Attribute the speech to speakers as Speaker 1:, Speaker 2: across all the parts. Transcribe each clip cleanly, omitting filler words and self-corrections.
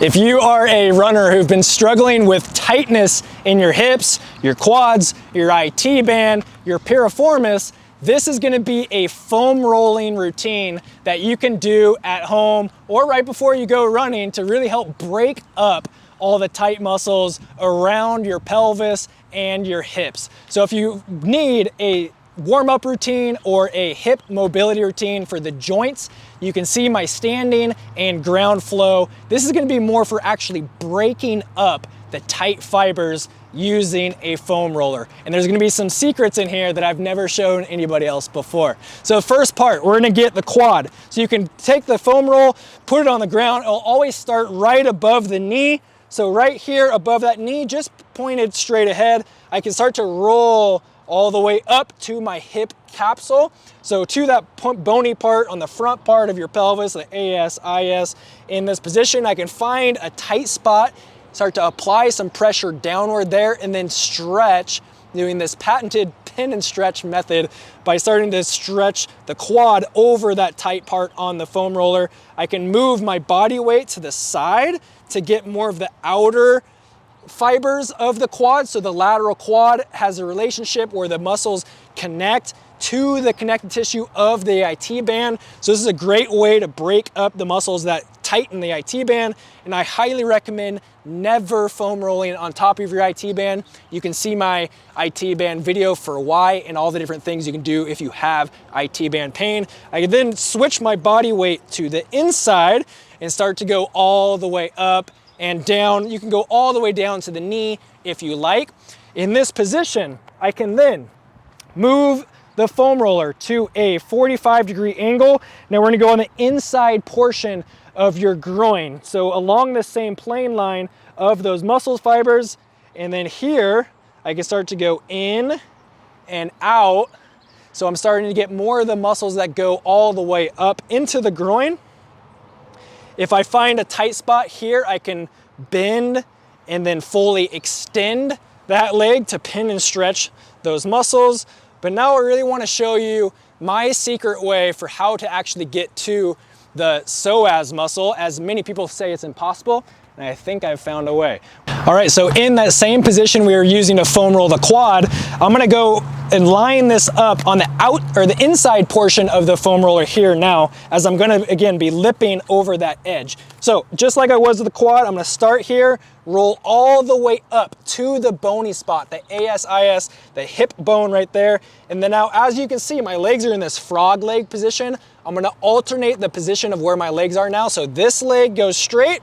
Speaker 1: If you are a runner who've been struggling with tightness in your hips, your quads, your IT band, your piriformis, this is going to be a foam rolling routine that you can do at home or right before you go running to really help break up all the tight muscles around your pelvis and your hips. So if you need a warm-up routine or a hip mobility routine for the joints, you can see my standing and ground flow. This is going to be more for actually breaking up the tight fibers using a foam roller. And there's going to be some secrets in here that I've never shown anybody else before. So first part, we're going to get the quad. So you can take the foam roll, put it on the ground. It'll always start right above the knee. So right here above that knee, just pointed straight ahead, I can start to roll all the way up to my hip capsule. So to that bony part on the front part of your pelvis, the AS, in this position, I can find a tight spot, start to apply some pressure downward there, and then stretch, doing this patented pin and stretch method by starting to stretch the quad over that tight part on the foam roller. I can move my body weight to the side to get more of the outer fibers of the quad. So the lateral quad has a relationship where the muscles connect to the connective tissue of the IT band. So this is a great way to break up the muscles that tighten the IT band. And I highly recommend never foam rolling on top of your IT band. You can see my IT band video for why and all the different things you can do if you have IT band pain. I can then switch my body weight to the inside and start to go all the way up and down. You can go all the way down to the knee if you like. In this position, I can then move the foam roller to a 45-degree angle. Now we're gonna go on the inside portion of your groin. So along the same plane line of those muscle fibers. And then here, I can start to go in and out. So I'm starting to get more of the muscles that go all the way up into the groin. If I find a tight spot here, I can bend and then fully extend that leg to pin and stretch those muscles. But now I really want to show you my secret way for how to actually get to the psoas muscle, as many people say it's impossible, and I think I've found a way. All right, so in that same position we were using to foam roll the quad, I'm gonna go and line this up on the out or the inside portion of the foam roller here now, as I'm gonna again be lipping over that edge. So just like I was with the quad, I'm gonna start here, roll all the way up to the bony spot, the AS, the hip bone right there. And then now, as you can see, my legs are in this frog leg position. I'm gonna alternate the position of where my legs are now. So this leg goes straight,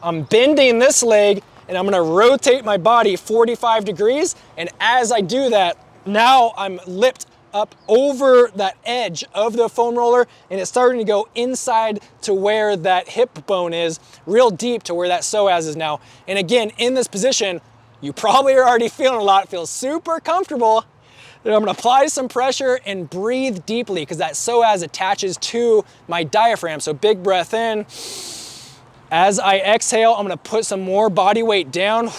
Speaker 1: I'm bending this leg, and I'm gonna rotate my body 45 degrees. And as I do that, now I'm lipped up over that edge of the foam roller, and it's starting to go inside to where that hip bone is, real deep to where that psoas is now. And again, in this position, you probably are already feeling a lot. It feels super comfortable. And I'm gonna apply some pressure and breathe deeply because that psoas attaches to my diaphragm. So big breath in. As I exhale, I'm gonna put some more body weight down.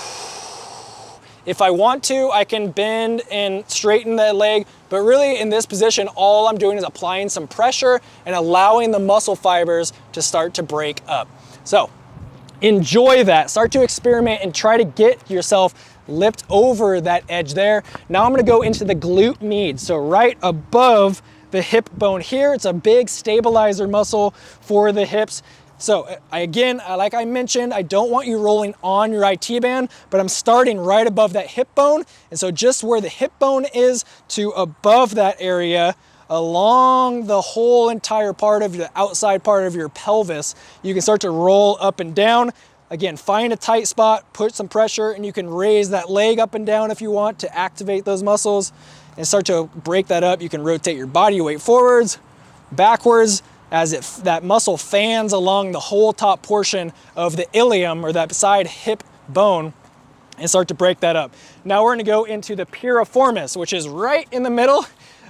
Speaker 1: If I want to, I can bend and straighten the leg, but really in this position, all I'm doing is applying some pressure and allowing the muscle fibers to start to break up. So enjoy that, start to experiment and try to get yourself lipped over that edge there. Now I'm gonna go into the glute med. So right above the hip bone here, it's a big stabilizer muscle for the hips. So again, like I mentioned, I don't want you rolling on your IT band, but I'm starting right above that hip bone. And so just where the hip bone is to above that area, along the whole entire part of the outside part of your pelvis, you can start to roll up and down. Again, find a tight spot, put some pressure, and you can raise that leg up and down if you want to activate those muscles and start to break that up. You can rotate your body weight forwards, backwards, as that muscle fans along the whole top portion of the ilium or that side hip bone and start to break that up. Now we're gonna go into the piriformis, which is right in the middle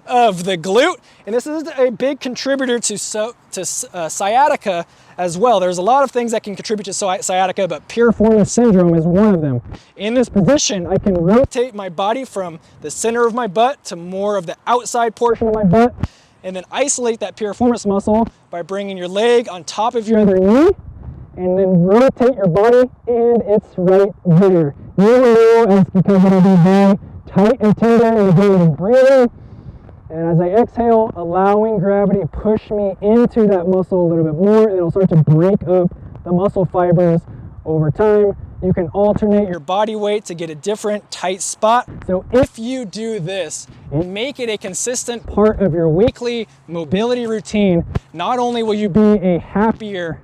Speaker 1: of the glute. And this is a big contributor to sciatica as well. There's a lot of things that can contribute to sciatica, but piriformis syndrome is one of them. In this position, I can rotate my body from the center of my butt to more of the outside portion of my butt, and then isolate that piriformis muscle by bringing your leg on top of your other knee and then rotate your body, and it's right there. You will know, because it'll be very tight and tender in the beginning of breathing. And as I exhale, allowing gravity to push me into that muscle a little bit more, and it'll start to break up the muscle fibers over time. You can alternate your body weight to get a different tight spot. So if you do this and make it a consistent part of your weekly mobility routine, not only will you be a happier,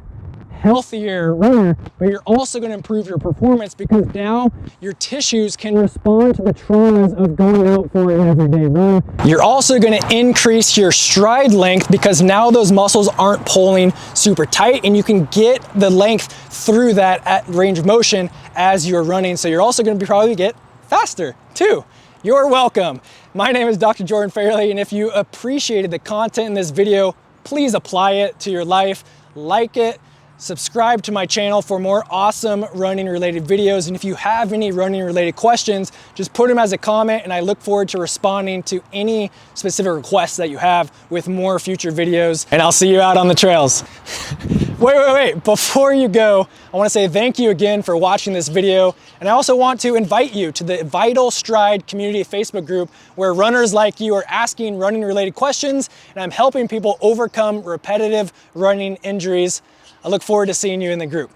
Speaker 1: healthier runner, but you're also going to improve your performance, because now your tissues can respond to the traumas of going out for an everyday run. You're also going to increase your stride length, because now those muscles aren't pulling super tight, and you can get the length through that at range of motion as you're running. So you're also going to probably get faster too. You're welcome. My name is Dr. Jordan Fairley, and if you appreciated the content in this video, please apply it to your life, like it, subscribe to my channel for more awesome running related videos. And if you have any running related questions, just put them as a comment, and I look forward to responding to any specific requests that you have with more future videos. And I'll see you out on the trails. Wait. Before you go, I want to say thank you again for watching this video. And I also want to invite you to the Vital Stride Community Facebook group, where runners like you are asking running related questions, and I'm helping people overcome repetitive running injuries. I look forward to seeing you in the group.